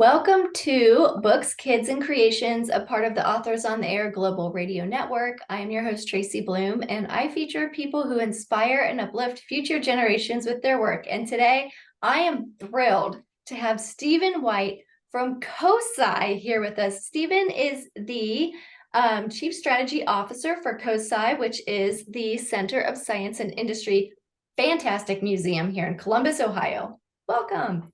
Welcome to Books, Kids, and Creations, a part of the Authors on the Air Global Radio Network. I am your host, Tracy Bloom, and I feature people who inspire and uplift future generations with their work. And today, I am thrilled to have Stephen White from COSI here with us. Stephen is the Chief Strategy Officer for COSI, which is the Center of Science and Industry fantastic museum here in Columbus, Ohio. Welcome.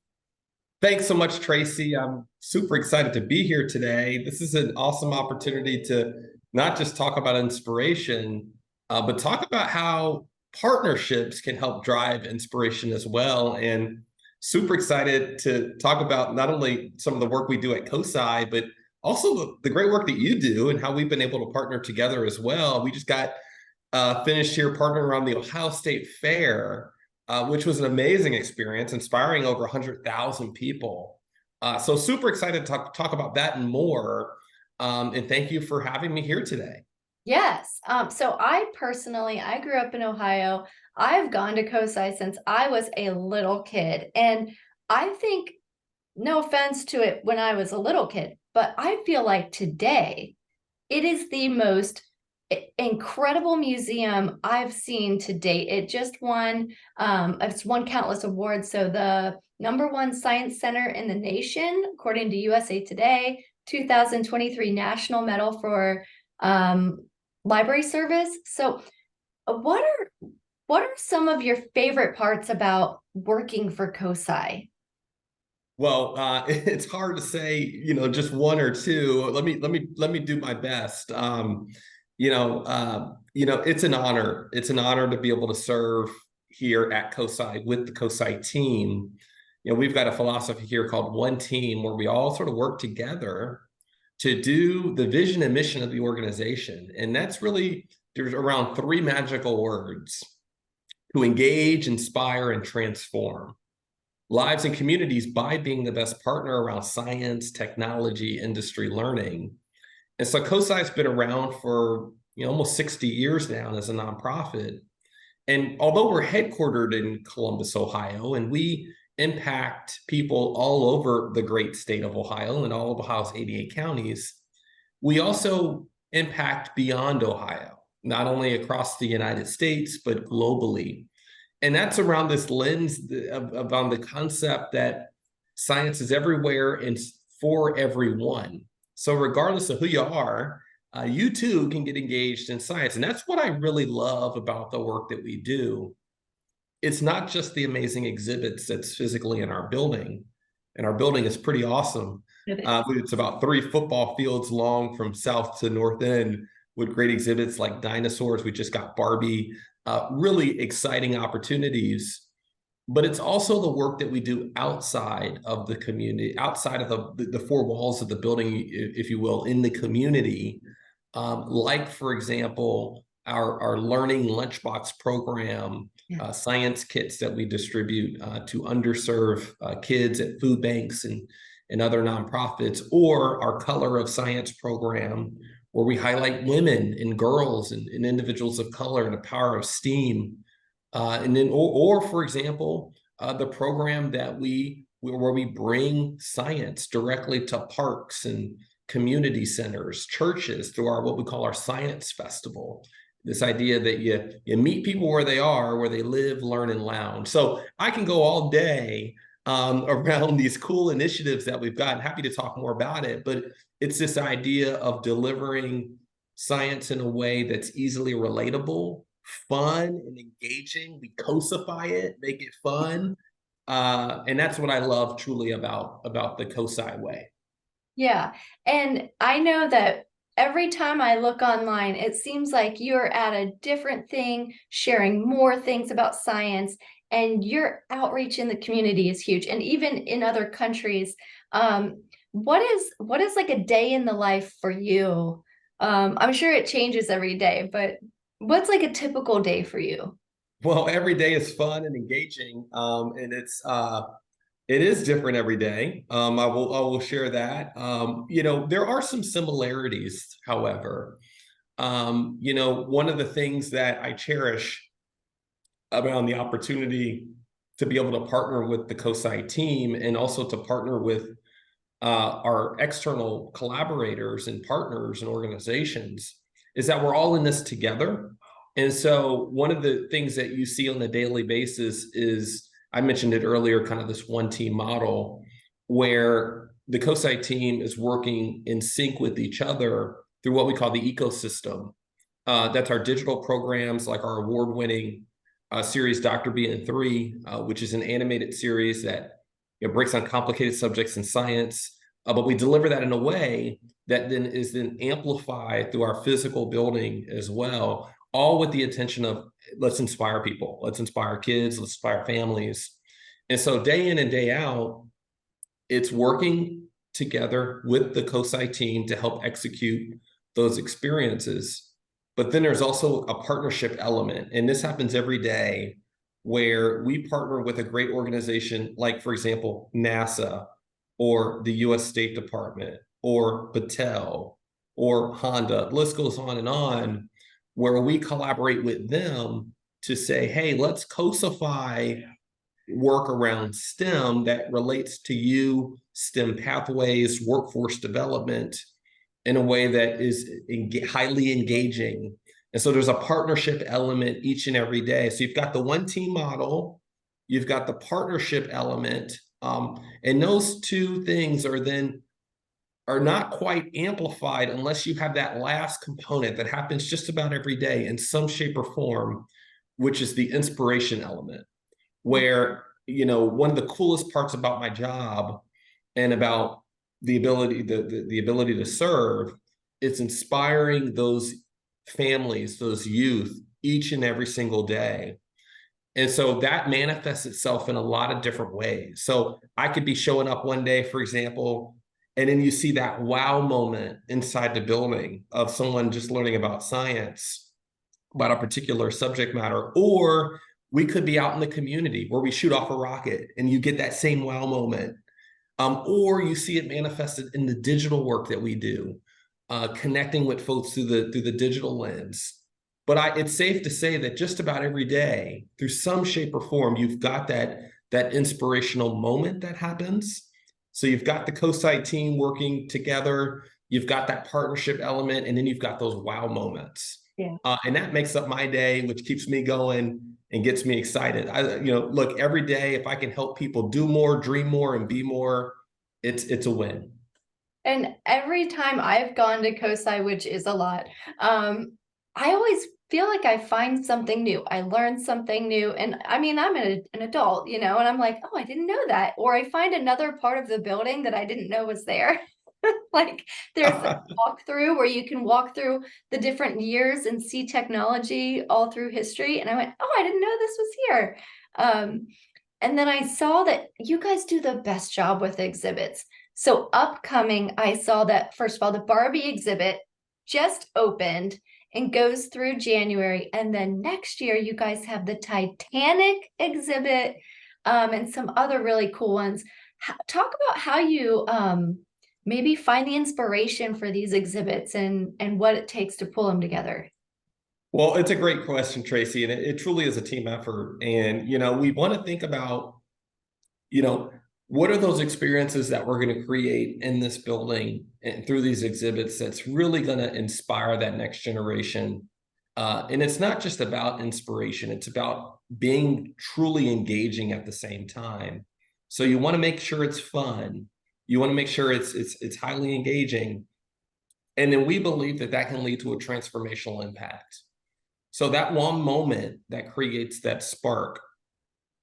Thanks so much, Tracy. I'm super excited to be here today. This is an awesome opportunity to not just talk about inspiration, but talk about how partnerships can help drive inspiration as well. And super excited to talk about not only some of the work we do at COSI, but also the great work that you do and how we've been able to partner together as well. We just got finished here partnering around the Ohio State Fair, which was an amazing experience, inspiring over 100,000 people. So super excited to talk about that and more. And thank you for having me here today. Yes. So I grew up in Ohio. I've gone to COSI since I was a little kid. And I think, no offense to it when I was a little kid, but I feel like today it is the most incredible museum I've seen to date. It's won countless awards. So the #1 science center in the nation, according to USA Today, 2023 National Medal for library service. So what are some of your favorite parts about working for COSI? Well, it's hard to say, just one or two. Let me do my best. It's an honor. It's an honor to be able to serve here at COSI with the COSI team. We've got a philosophy here called One Team, where we all sort of work together to do the vision and mission of the organization. And that's really, there's around three magical words: to engage, inspire, and transform lives and communities by being the best partner around science, technology, industry, learning. And so COSI has been around for almost 60 years now as a nonprofit. And although we're headquartered in Columbus, Ohio, and we impact people all over the great state of Ohio and all of Ohio's 88 counties, we also impact beyond Ohio, not only across the United States, but globally. And that's around this lens around the concept that science is everywhere and for everyone. So regardless of who you are, you too can get engaged in science. And that's what I really love about the work that we do. It's not just the amazing exhibits that's physically in our building. And our building is pretty awesome. It's about 3 football fields long from south to north end, with great exhibits like dinosaurs. We just got Barbie, really exciting opportunities. But it's also the work that we do outside of the community, outside of the 4 walls of the building, if you will, in the community. Like, for example, our learning lunchbox program, science kits that we distribute to underserved kids at food banks and other nonprofits, or our Color of Science program, where we highlight women and girls and individuals of color and the power of STEAM. And then, or for example, the program where we bring science directly to parks and community centers, churches, through what we call our science festival. This idea that you meet people where they are, where they live, learn, and lounge. So I can go all day around these cool initiatives that we've got. I'm happy to talk more about it, but it's this idea of delivering science in a way that's easily relatable, fun, and engaging. We cosify it, make it fun. And that's what I love truly about the COSI way. Yeah. And I know that every time I look online, it seems like you're at a different thing, sharing more things about science, and your outreach in the community is huge. And even in other countries, what is like a day in the life for you? I'm sure it changes every day, but what's like a typical day for you? Well, every day is fun and engaging, and it is different every day. I will share that. There are some similarities, however. One of the things that I cherish around the opportunity to be able to partner with the COSI team, and also to partner with our external collaborators and partners and organizations is that we're all in this together. And so one of the things that you see on a daily basis is, I mentioned it earlier, kind of this one team model where the COSI team is working in sync with each other through what we call the ecosystem. That's our digital programs, like our award-winning series, Dr. B&3, which is an animated series that breaks down complicated subjects in science, but we deliver that in a way that then is then amplified through our physical building as well, all with the intention of let's inspire people, let's inspire kids, let's inspire families. And so day in and day out, it's working together with the COSI team to help execute those experiences. But then there's also a partnership element, and this happens every day, where we partner with a great organization like, for example, NASA or the US State Department or Battelle or Honda. The list goes on, where we collaborate with them to say, hey, let's cosify work around STEM that relates to you, STEM pathways, workforce development, in a way that is highly engaging. And so there's a partnership element each and every day. So you've got the one team model, you've got the partnership element, and those two things are not quite amplified unless you have that last component that happens just about every day in some shape or form, which is the inspiration element, where, one of the coolest parts about my job and about the ability to serve, it's inspiring those families, those youth, each and every single day. And so that manifests itself in a lot of different ways. So I could be showing up one day, for example, and then you see that wow moment inside the building of someone just learning about science, about a particular subject matter. Or we could be out in the community where we shoot off a rocket and you get that same wow moment. Or you see it manifested in the digital work that we do, connecting with folks through the digital lens. But it's safe to say that just about every day, through some shape or form, you've got that inspirational moment that happens. So you've got the COSI team working together, you've got that partnership element, and then you've got those wow moments. Yeah. And that makes up my day, which keeps me going and gets me excited. Look, every day, if I can help people do more, dream more, and be more, it's a win. And every time I've gone to COSI, which is a lot, I always feel like I find something new. I learn something new. And I mean, I'm an adult, and I'm like, oh, I didn't know that. Or I find another part of the building that I didn't know was there. Like there's a walkthrough where you can walk through the different years and see technology all through history. And I went, oh, I didn't know this was here. And then I saw that you guys do the best job with exhibits. So upcoming, I saw that, first of all, the Barbie exhibit just opened and goes through January. And then next year, you guys have the Titanic exhibit, and some other really cool ones. Talk about how you maybe find the inspiration for these exhibits and what it takes to pull them together. Well, it's a great question, Tracy, and it truly is a team effort. And, we want to think about, what are those experiences that we're going to create in this building and through these exhibits that's really going to inspire that next generation. And it's not just about inspiration, it's about being truly engaging at the same time. So you want to make sure it's fun. You want to make sure it's highly engaging. And then we believe that can lead to a transformational impact. So that one moment that creates that spark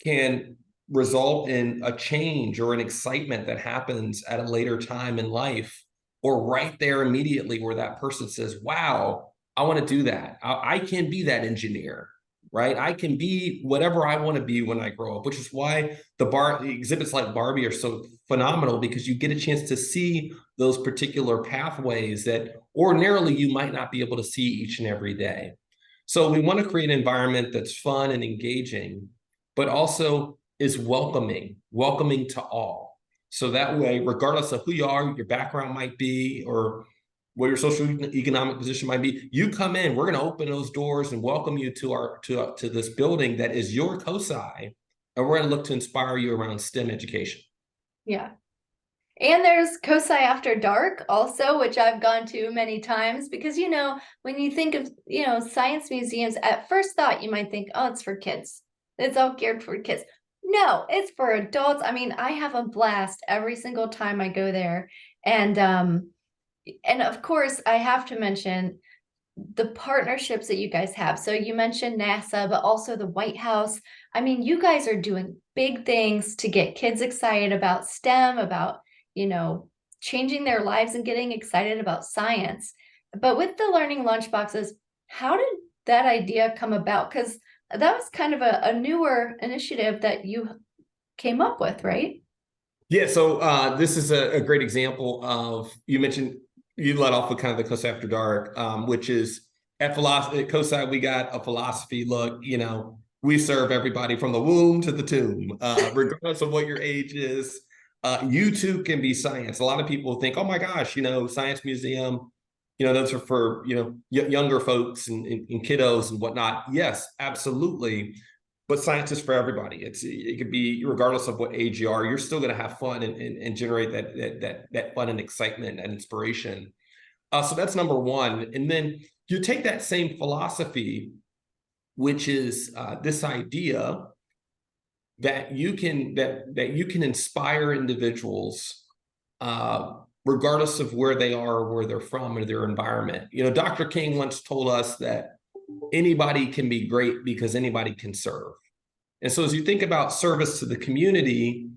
can result in a change or an excitement that happens at a later time in life, or right there immediately where that person says, wow, I want to do that. I can be that engineer, right? I can be whatever I want to be when I grow up, which is why the exhibits like Barbie are so phenomenal, because you get a chance to see those particular pathways that ordinarily you might not be able to see each and every day. So we want to create an environment that's fun and engaging, but also is welcoming to all. So that way, regardless of who you are, your background might be, or what your social economic position might be, you come in, we're going to open those doors and welcome you to this building that is your COSI, and we're going to look to inspire you around STEM education. Yeah. And there's COSI After Dark also, which I've gone to many times because, when you think of, science museums, at first thought, you might think, oh, it's for kids. It's all geared for kids. No, it's for adults. I mean, I have a blast every single time I go there. And of course, I have to mention the partnerships that you guys have. So you mentioned NASA, but also the White House. I mean, you guys are doing big things to get kids excited about STEM, about, you know, changing their lives and getting excited about science. But with the learning lunchboxes, how did that idea come about? Because that was kind of a newer initiative that you came up with, right? Yeah, so this is a great example of, you mentioned, you let off with kind of the COSI After Dark, which is at philosophy, at COSI, we got a philosophy look, we serve everybody from the womb to the tomb, regardless of what your age is. You too can be science. A lot of people think, oh my gosh, science museum, those are for, younger folks and kiddos and whatnot. Yes, absolutely. But science is for everybody. It could be regardless of what age you are. You're still going to have fun and generate that fun and excitement and inspiration. So that's number one. And then you take that same philosophy, which is this idea that you can inspire individuals regardless of where they are, or where they're from, or their environment. Dr. King once told us that anybody can be great because anybody can serve. And so as you think about service to the community,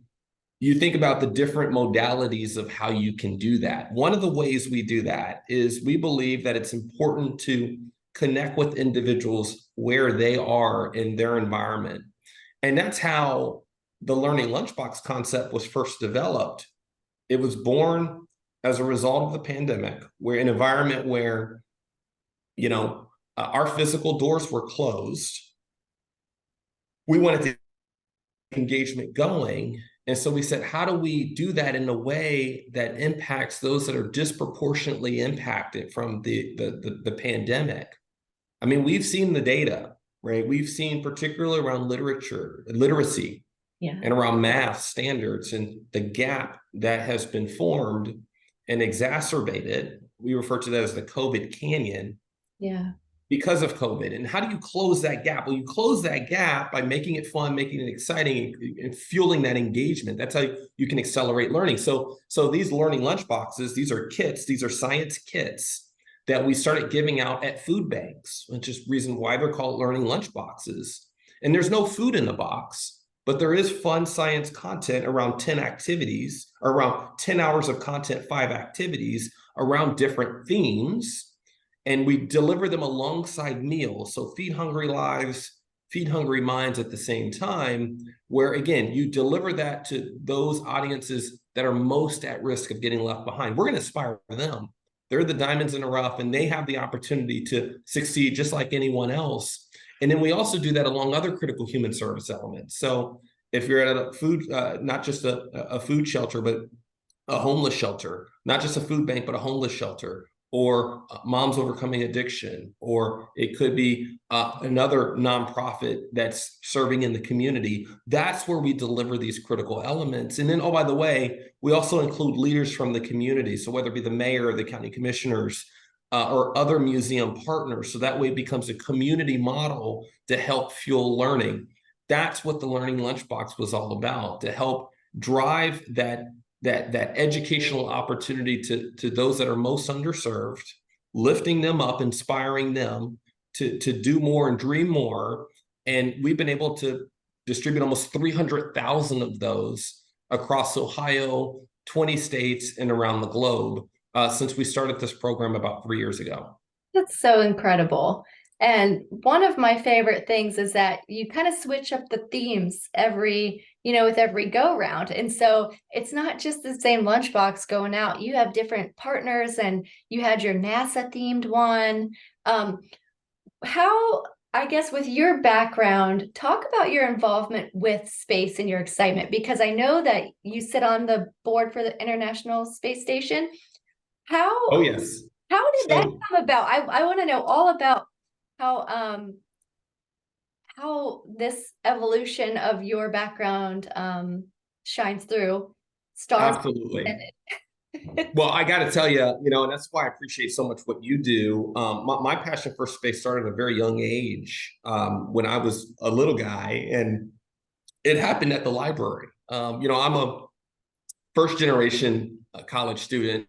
you think about the different modalities of how you can do that. One of the ways we do that is we believe that it's important to connect with individuals where they are in their environment. And that's how the Learning Lunchbox concept was first developed. It was born as a result of the pandemic, where an environment where, our physical doors were closed. We wanted to engagement going. And so we said, how do we do that in a way that impacts those that are disproportionately impacted from the pandemic? I mean, we've seen the data, right? We've seen particularly around literacy, Yeah. and around math standards, and the gap that has been formed and exacerbated. We refer to that as the COVID canyon. Yeah. Because of COVID. And how do you close that gap? Well, you close that gap by making it fun, making it exciting, and fueling that engagement. That's how you can accelerate learning. So these learning lunchboxes, these are kits, these are science kits that we started giving out at food banks, which is the reason why they're called learning lunchboxes. And there's no food in the box, but there is fun science content around 10 activities, or around 10 hours of content, 5 activities around different themes. And we deliver them alongside meals. So feed hungry lives, feed hungry minds at the same time, where again, you deliver that to those audiences that are most at risk of getting left behind. We're going to inspire them. They're the diamonds in the rough, and they have the opportunity to succeed just like anyone else. And then we also do that along other critical human service elements. So if you're at a food, not just a food shelter, but a homeless shelter, not just a food bank, but a homeless shelter, or Moms Overcoming Addiction, or it could be another nonprofit that's serving in the community. That's where we deliver these critical elements. And then, oh, by the way, we also include leaders from the community. So whether it be the mayor or the county commissioners, or other museum partners. So that way it becomes a community model to help fuel learning. That's what the Learning Lunchbox was all about, to help drive that educational opportunity to those that are most underserved, lifting them up, inspiring them to do more and dream more. And we've been able to distribute almost 300,000 of those across Ohio, 20 states, and around the globe since we started this program about 3 years ago. That's so incredible. And one of my favorite things is that you kind of switch up the themes with every go round. And so it's not just the same lunchbox going out. You have different partners, and you had your NASA themed one. How, I guess, with your background, talk about your involvement with space and your excitement, because I know that you sit on the board for the International Space Station. How Oh, yes. how did that So come about? I want to know all about how how this evolution of your background shines through. Stars Absolutely. intended. Well, I got to tell you, and that's why I appreciate so much what you do. My passion for space started at a very young age, when I was a little guy, and it happened at the library. I'm a first generation college student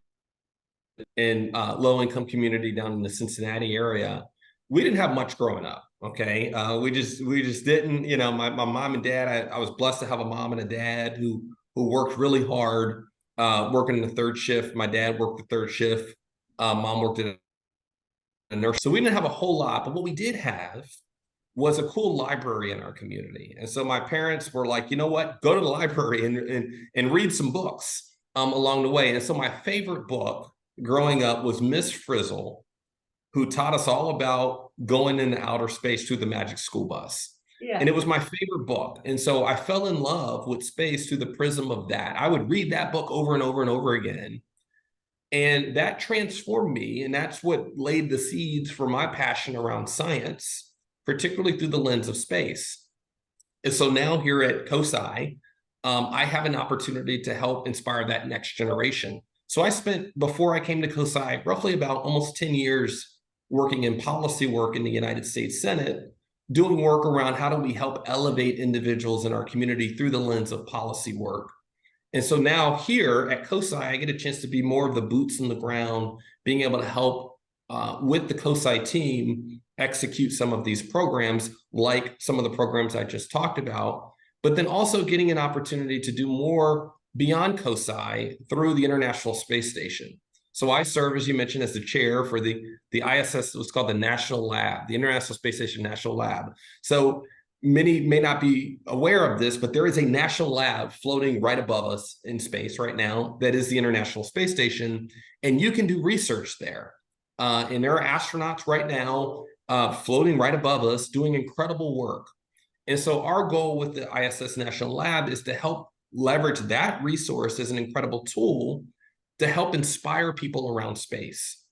in low income community down in the Cincinnati area. We didn't have much growing up. Okay, we just didn't. My mom and dad. I was blessed to have a mom and a dad who worked really hard, working in the third shift. My dad worked the third shift. Mom worked at a nurse. So we didn't have a whole lot, but what we did have was a cool library in our community. And so my parents were like, you know what, go to the library and read some books along the way. And so my favorite book growing up was Miss Frizzle, who taught us all about going into outer space through the magic school bus. And Yeah. it was my favorite book. And so I fell in love with space through the prism of that. I would read that book over and over and over again. And that transformed me. And that's what laid the seeds for my passion around science, particularly through the lens of space. And so now here at COSI, I have an opportunity to help inspire that next generation. So I spent, before I came to COSI, roughly about almost 10 years working in policy work in the United States Senate, doing work around how do we help elevate individuals in our community through the lens of policy work. And so now here at COSI, I get a chance to be more of the boots on the ground, being able to help with the COSI team execute some of these programs, like some of the programs I just talked about, but then also getting an opportunity to do more beyond COSI through the International Space Station. So I serve, as you mentioned, as the chair for the ISS, what's called the National Lab, the International Space Station National Lab. So many may not be aware of this, but there is a national lab floating right above us in space right now that is the International Space Station, and you can do research there. And there are astronauts right now floating right above us doing incredible work. And so our goal with the ISS National Lab is to help leverage that resource as an incredible tool to help inspire people around space.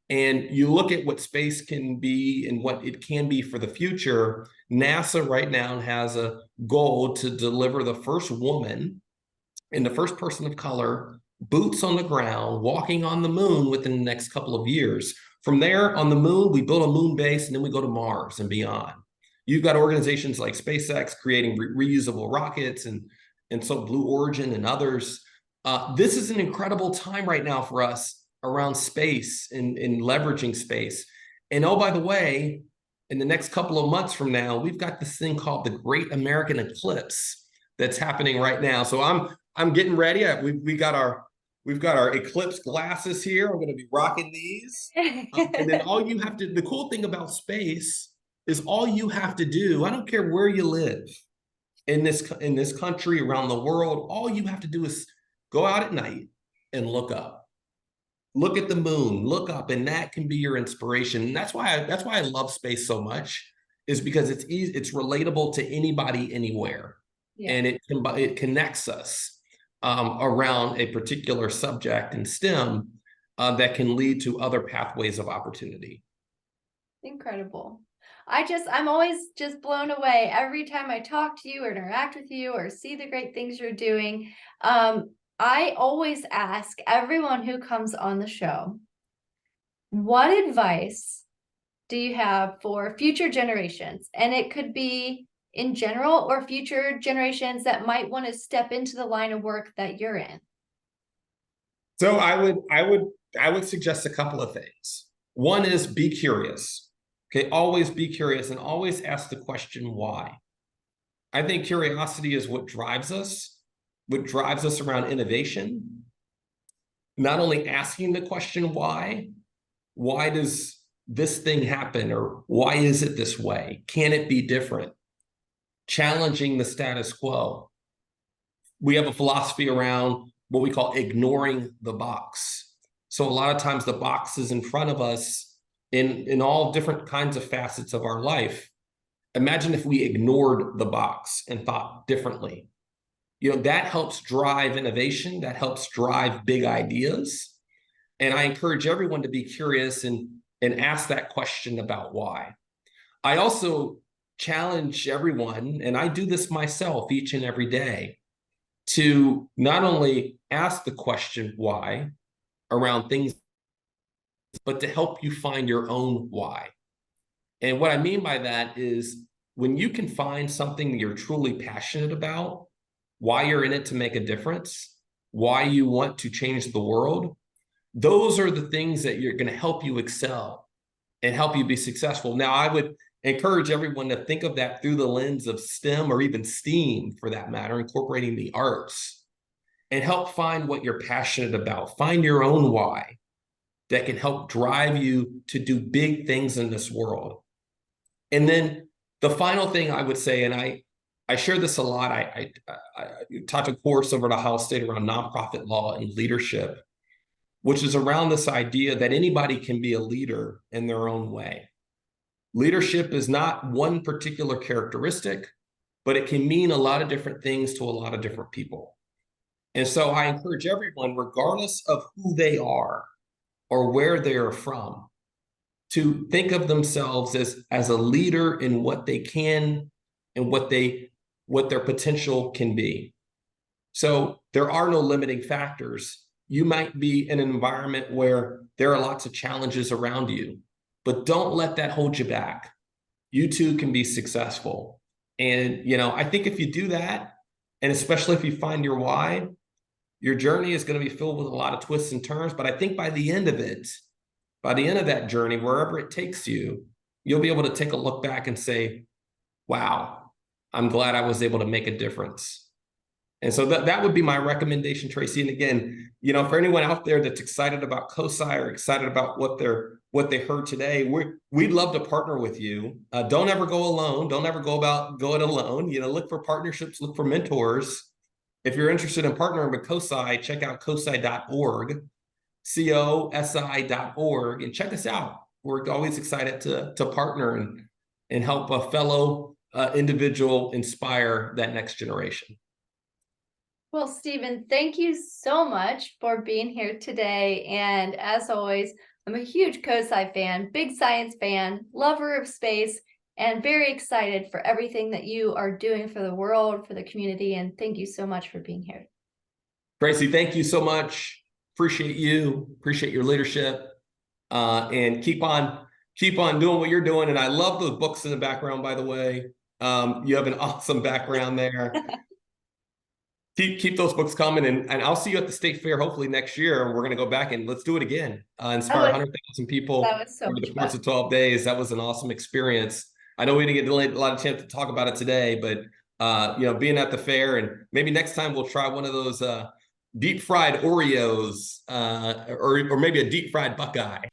And you look at what space can be and what it can be for the future. NASA right now has a goal to deliver the first woman and the first person of color, boots on the ground, walking on the moon within the next couple of years. From there, on the moon, we build a moon base, and then we go to Mars and beyond. You've got organizations like SpaceX creating reusable rockets, and so Blue Origin and others. This is an incredible time right now for us around space and leveraging space. And oh, by the way, in the next couple of months from now, we've got this thing called the Great American Eclipse that's happening right now. So I'm getting ready. We've got our eclipse glasses here. I'm going to be rocking these. And then the cool thing about space is all you have to do, I don't care where you live in this country, around the world, all you have to do is go out at night and look up. Look at the moon, look up, and that can be your inspiration. And that's why I love space so much, is because it's easy, it's relatable to anybody, anywhere. Yeah. And it connects us around a particular subject in STEM that can lead to other pathways of opportunity. Incredible. I'm always just blown away every time I talk to you or interact with you or see the great things you're doing. I always ask everyone who comes on the show, what advice do you have for future generations? And it could be in general or future generations that might want to step into the line of work that you're in. So I would suggest a couple of things. One is be curious. Okay, always be curious and always ask the question why. I think curiosity is what drives us around innovation. Not only asking the question why does this thing happen, or why is it this way? Can it be different? Challenging the status quo. We have a philosophy around what we call ignoring the box. So a lot of times the box is in front of us in all different kinds of facets of our life. Imagine if we ignored the box and thought differently. That helps drive innovation, that helps drive big ideas. And I encourage everyone to be curious and ask that question about why. I also challenge everyone, and I do this myself each and every day, to not only ask the question why around things, but to help you find your own why. And what I mean by that is when you can find something that you're truly passionate about, why you're in it to make a difference, why you want to change the world, those are the things that you're going to help you excel and help you be successful. Now, I would encourage everyone to think of that through the lens of STEM or even STEAM for that matter, incorporating the arts, and help find what you're passionate about. Find your own why that can help drive you to do big things in this world. And then the final thing I would say, and I share this a lot, I taught a course over at Ohio State around nonprofit law and leadership, which is around this idea that anybody can be a leader in their own way. Leadership is not one particular characteristic, but it can mean a lot of different things to a lot of different people. And so I encourage everyone, regardless of who they are or where they are from, to think of themselves as a leader in what they can and what their potential can be. So there are no limiting factors. You might be in an environment where there are lots of challenges around you, but don't let that hold you back. You too can be successful. And, I think if you do that, and especially if you find your why, your journey is going to be filled with a lot of twists and turns. But I think by the end of that journey, wherever it takes you, you'll be able to take a look back and say, wow, I'm glad I was able to make a difference. And so that would be my recommendation, Tracy. And again, for anyone out there that's excited about COSI or excited about what they heard today, we'd love to partner with you. Don't ever go alone. Don't ever go it alone. Look for partnerships, look for mentors. If you're interested in partnering with COSI, check out COSI.org, COSI.org, and check us out. We're always excited to partner and help a fellow individual inspire that next generation. Well, Stephen, thank you so much for being here today. And as always, I'm a huge COSI fan, big science fan, lover of space, and very excited for everything that you are doing for the world, for the community. And thank you so much for being here. Tracy, thank you so much. Appreciate you. Appreciate your leadership. And keep on doing what you're doing. And I love those books in the background, by the way. You have an awesome background there. Keep those books coming, and I'll see you at the state fair hopefully next year. We're going to go back and let's do it again. Inspire 100,000 people over the course of 12 days. That was an awesome experience. I know we didn't get a lot of chance to talk about it today, but being at the fair, and maybe next time we'll try one of those deep fried Oreos or maybe a deep fried Buckeye.